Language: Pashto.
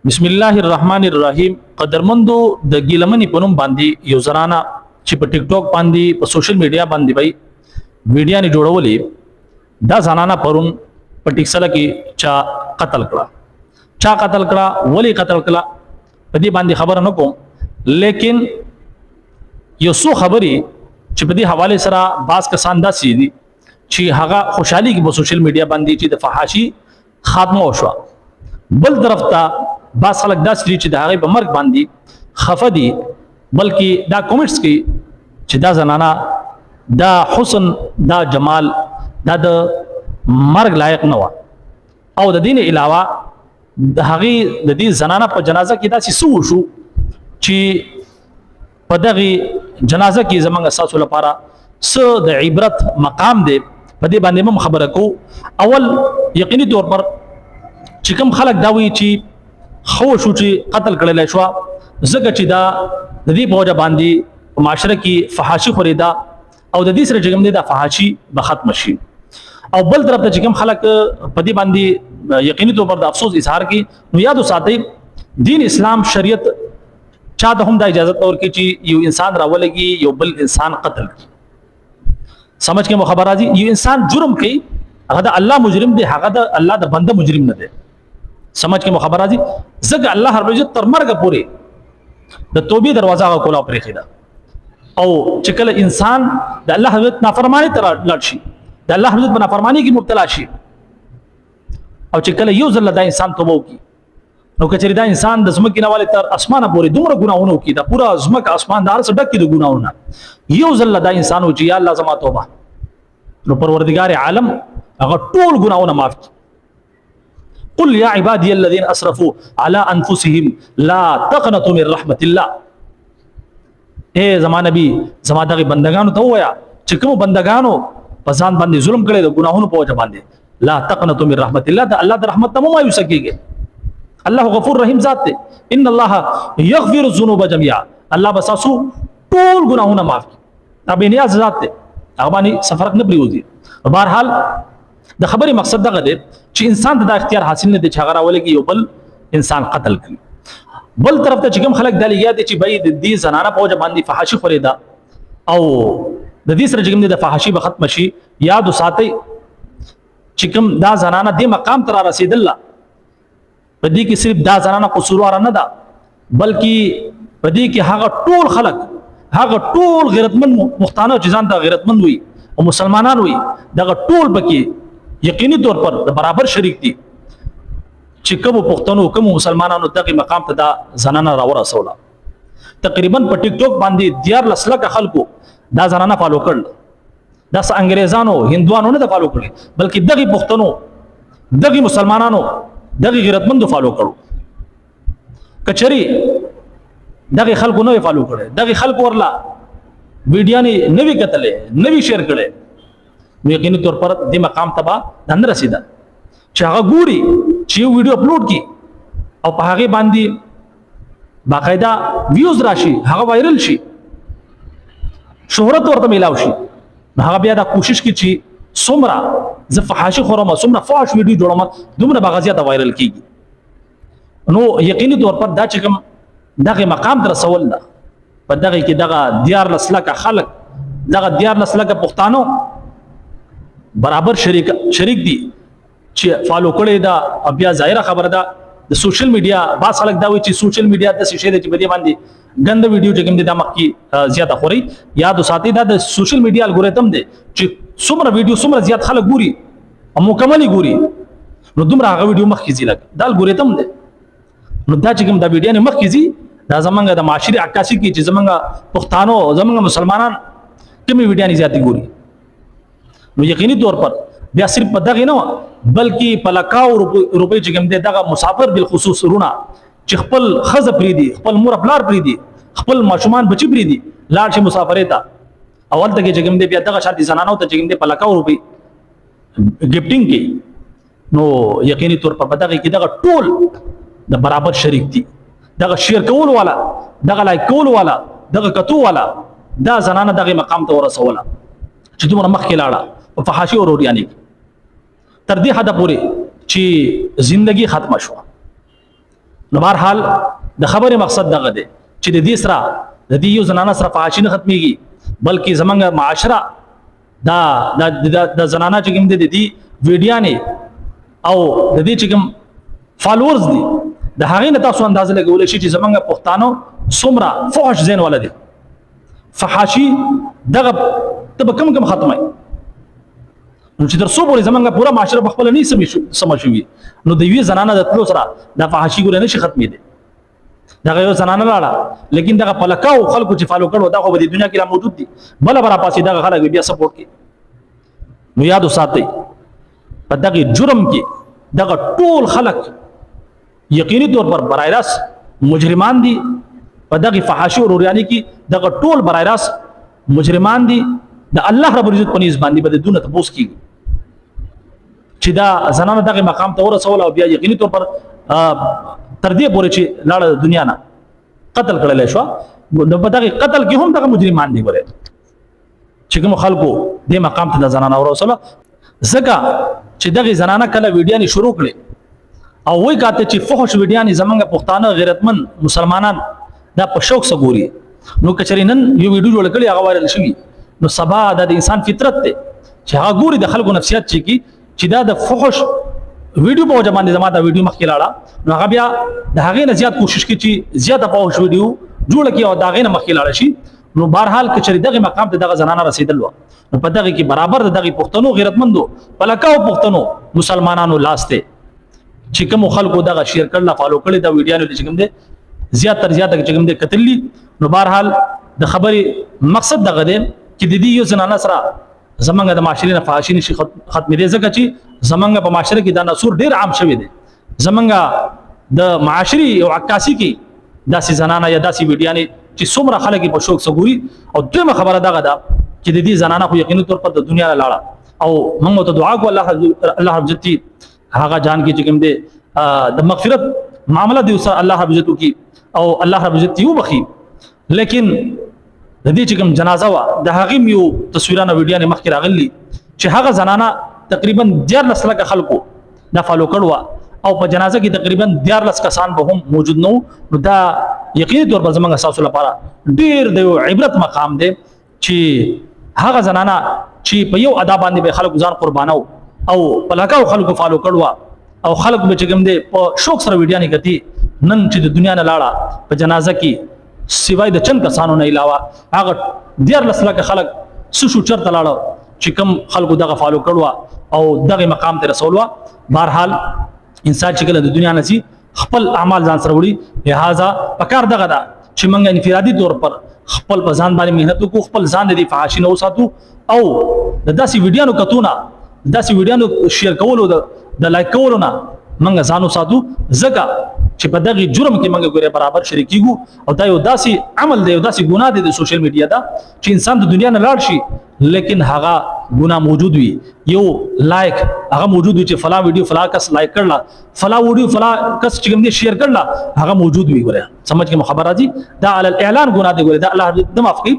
بسم الله الرحمن الرحیم. قدرمندو د ګیلمنې په نوم باندې یو زنانه چې په ټیک ټاک باندې په سوشل میډیا باندې وای ویډیو نه جوړولې دا زنانه پرون په ټیکسله کې چا قتل کړه ولی قتل کړه په دې باندې خبر نه کوم، لیکن یو څو خبري چې په دې حواله سره باز کسان داسې دي چې هغه خوشحالي کې په سوشل میډیا باندې چې د فحاشي خاتمه وشو. بل طرف ته باز خلک داسې دي چې د هغې په مرګ باندې خفه دي، بلکې دا کومنټس کوي چې دا زنانه دا حسن دا جمال دا د مرګ لایق نه وه، او د دین علاوه د هغې د دې زنانه په جنازه کې داسې څه وشو چې په دغې جنازه کې زموږ ستاسو لپاره څه د عبرت مقام دی، په دې باندې هم خبره کوو. اول یقیني طور پر چې کوم خلک دا وایي چې خو شو چې قتل کړلی شو ځکه چې دا د دې په وجه باندې په معاشره کې فحاشي خورېده او د دې سره چې کوم دی دا فحاشي به ختمه شي. او بل طرف ته چې کوم خلک په دې باندې یقیني طور پر د افسوس اظهار کوي، نو یاد وساتئ دین اسلام شریعت چا ته هم دا اجازت ورکړي چې یو انسان راولګي یو بل انسان قتل کړي. سمجھ کې مو خبر راځي، یو انسان جرم کوي هغه د الله مجرم دی، هغه د الله د بنده مجرم نه دی. سمجھ کې مو خبر راځي، ځکه الله رب العزت تر مرګ پورې د توبې دروازه کولا پرېښې ده، او چې کله انسان د الله حضرت نافرمانی ته لاړ شي، د الله حضرت په نافرمانی کې مبتلا شي، او چې کله یو ځل دا انسان توبه وکړي، نو که چېرې دا انسان د ځمکې نه والې تر اسمانه پورې دومره ګناهونه وکړي، دا پوره ځمکه اسمان د هر څه ډک کړي د ګناهونه، یو ځل دا انسان وچي یا الله زما توبه، نو پروردگار عالم هغه ټول ګناهونه معاف کړي. قل يا عبادي الذين اسرفوا على انفسهم لا تقنطوا من رحمه الله. اے زما نبی زما دغه بندگانو ته وایا چې کوم بندگانو په ځان باندې ظلم کړي د ګناهونو په وجه باندې، لا تقنطوا من رحمه الله، دا الله د رحمت ته مایوس کیږي. الله غفور رحیم ذات دی، ان الله یغفر الذنوب جميعا، الله بساسو ټول ګناهونه معاف کړي، دا به نیاز ذات دی، هغه باندې سفرک نه پریوزي. بهرحال د خبرې مقصد دغه دی چې انسان ته دا اختیار حاصل نه دی چې هغه راولګي یو بل انسان قتل کړي. بل طرف ته چې کوم خلک دا لګیا دي چې بھائی د دې زنانه په وجه باندې فحاشي خورېده او د دې سره چې کوم د فحاشي به ختم شي، یاد وساتئ چې کوم دا زنانه دې مقام ته را رسېدله، په دې کې صرف دا زنانه قصورواره نه ده، بلکې په دې کې هغه ټول خلک هغه ټول غیرتمند مختانه چې ځان ته غیرتمند وي او مسلمانان وي، دغه ټول پکې یقیني طور پر د برابر شریک دي چې کوم پښتنو کوم مسلمانانو دغه مقام ته دا زنانه راورسوله. تقریبا په ټیک ټاک باندې 14 لک خلکو دا زنانه فالو کړل، دا انګریزانو هندوانو نه فالو کړل، بلکې دغه پښتنو دغه مسلمانانو دغه غیرتمندو فالو کړو. کچري دغه خلکو نه فالو کړل، دغه خلکو ورلا ویډیو نه نوی کتلې نوی شیر کړي، نو یقیني طور پر د مقام تبا دند رسیدا چې هغه ګوري چې یو ویډیو اپلوډ کی او په هغه باندې باقاعده ویوز راشي، هغه وایرل شي، شهرت ورته ملاو شي، نو هغه بیا دا کوشش کوي چې څومره زه فحاشي خورم څومره فحش ویډیو جوړم دومره باغزیات وایرل کیږي. نو یقیني طور پر دا چې کوم دغه مقام تر رسول ده، په دغه کې دغه 14 لک خلک دغه 14 لک پښتانو برابر شریک دي چې فالو کړي دا. بیا ظاهره خبره ده د سوشل میډیا باز خلک دا وایي چې سوشل میډیا د شیشه د چې باندې ګنده ویډیو چې کوم دي د مخکې زیاته خوري. یاد وساتئ دا د سوشل میډیا الګوریتم دی چې څومره ویډیو څومره زیات خلک ګوري او مکمل ګوري، نو دومره هغه ویډیو مخکې ځي، لکه دا الګوریتم دی. نو دا چې کوم دا ویډیو نه مخکې ځي، دا زمونږ د معاشري عکاسي کې چې زمونږ پښتانو زمونږ مسلمانان کومې ویډیو نه زیاتې ګوري، نو یقیني طور پر بیا صرف په دغه نه بلکې په لکاو روپۍ چې کوم دی دغه مسافر بالخصوص رونه چې خپل ښځه پرېږدي، خپل مور پلار پرېږدي، خپل ماشومان بچي پرېږدي، لاړ شي مسافرۍ ته، او هلته کې چې کوم دی بیا دغه شانتې زنانو ته چې کوم دی په لکاو روپۍ ګفټینګ کوي، نو یقیني طور پر په دغه کې دغه ټول د برابر شریک دي، دغه شیر کول والا، دغه لایک کول والا، دغه کتو والا، دا زنانه دغه مقام ته ورسوله چې دومره مخکې لاړه په فحاشي او روریانې تر دې حده پورې چې زندگی ختمه شو. نو بهرحال د خبرې مقصد دغه دی چې د دې سره د دې یو زنانه سره فحاشي نه ختميږي بلکې زمونږ معاشره د زنانه چې کوم دي د دې ویډیوانې او د دې چې کوم فالوورز دي د هغې نه تاسو اندازه لګولی شي چې زمونږ پښتانه څومره فحش ذهن والا دي فحاشي دغه ته به کم ختمای نو چې تر څو پورې زمونږ پوره معاشره په خپله نه سمه شوي نو د یوې زنانه د تلو سره دا فحاشي ګوره نه شي ختمېدی دغه یو زنانه لاړه لیکن دغه پلکاو خلکو چې فالو کړو دا خو به د دنیا کې لا موجود دي بله به راپاسې دغه خلک بیا سپورټ کوي نو یاد وساتئ په دغه جرم کې دغه ټول خلک یقیني طور پر برای راست مجرمان دي په دغه فحاشي او روریاني کې دغه ټول برای راست مجرمان دي د الله رب العزت په نسبت باندې به دونه تپوس کیږي چې دا زنانه دغه مقام ته ورسول او بیا یقیني طور پر تر دې پورې چې لاړه دنیا نه قتل کړل شو نو په دغه قتل کې هم دغه مجرمان دي ګوره چې کوم خلکو دې مقام ته د زنانه ورسول زګه چې دغه زنانه کله ویډیو شروع کړي او وای کاته چې فحش ویډیو زمونږ پښتانه غیرتمن مسلمانان دا په شوق سره ګوري نو کچري نن یو ویډیو جوړ کړي هغه وایرل شوی نو سبا د انسان فطرت ته چې هغه ګوري د خلکو نفسیات چې دا د فحش ویډیو په وجه باندې زما دا ویډیو مخکې لاړه نو هغه بیا د هغې نه زیات کوشش کوي چې زیاته فحش ویډیو جوړه کړي او د هغې نه مخکې لاړه شي نو بهرحال کچري دغه مقام ته دغه زنانه رسیدل وه نو په دغه کې برابر د دغه پښتنو غیرتمندو پلکاو پښتنو مسلمانانو لاس ته چې کوم خلکو دغه شیر کړل فالو کړي دا ویډیو چې کوم دي زیات تر زیات چې کوم دي قتللی نو بهرحال د خبرې مقصد دغه دی چې د دې یو زنانه سره زمونږ د معاشرې نه فحاشي نشي ختمېدی ځکه چې زمونږ په معاشره کې دا نصور ډېر عام شوی دی زمونږ د معاشري او عکاسي کې داسې زنانه یا داسې ویډیوانې چې څومره خلک په شوق سره ګوري او دویمه خبره دغه ده چې د دې زنانه خو یقیني طور پر د دنیا نه لاړه او موږ ته دعا کوو الله رب عزت هغه جان کې چې کوم دی د مغفرت معامله دی اوس الله رب عزت کی او الله رب عزت یو بخي لیکن د دې چې کوم جنازه وا د هغه یو تصویرانه ویډیوانې مخکې راغلي چې هغه زنانه تقریبا 14 لک خلکو دا فالو کړو او په جنازه کې تقریبا 14 کسان به هم موجود نو دا یقیني طور پر زموږ اساس لپاره ډیر د عبرت مقام دی چې هغه زنانه چې په یو ادا باندې به خلکو ځان قربانو او په لکاو خلکو فالو کړو او خلکو به چې کوم دی په شوق سره ویډیوانې کړي نن چې د دنیا نه لاړه په جنازه کې سوای د چند کسانو نه علاوه هغه 14 لک خلک سشو چرته لاړو چې کوم خلکو دغه فالو کړو او دغه مقام ته رسول بهرحال انسان چې کله د دنیا نه سي خپل اعمال ځان سره وړي لہذا پکار دغه دا چې موږ انفرادي طور پر خپل په ځان باندې مهنت وکړو خپل ځان د فحاشي نه وساتو او د داسې ویډیوانو کتونه داسې ویډیوانو شیر کولو د لایک کولو نه موږ ځان وساتو ځکه چې په دغه جرم کې موږ ګوره برابر شریکیږو او دا یو داسې عمل دی یو داسې ګناه دی د سوشل میډیا دا چې انسان د دنیا نه لاړ شي لیکن هغه ګناه موجود وي یو لایک هغه موجود وي چې فلا ویډیو فلا کس لایک کړل فلا ویډیو فلا کس چې کوم دی شیر کړل هغه موجود وي ګوره سمجھ کې خبر راځي دا علی الاعلان ګناه دی ګوره دا الله دې معاف کړي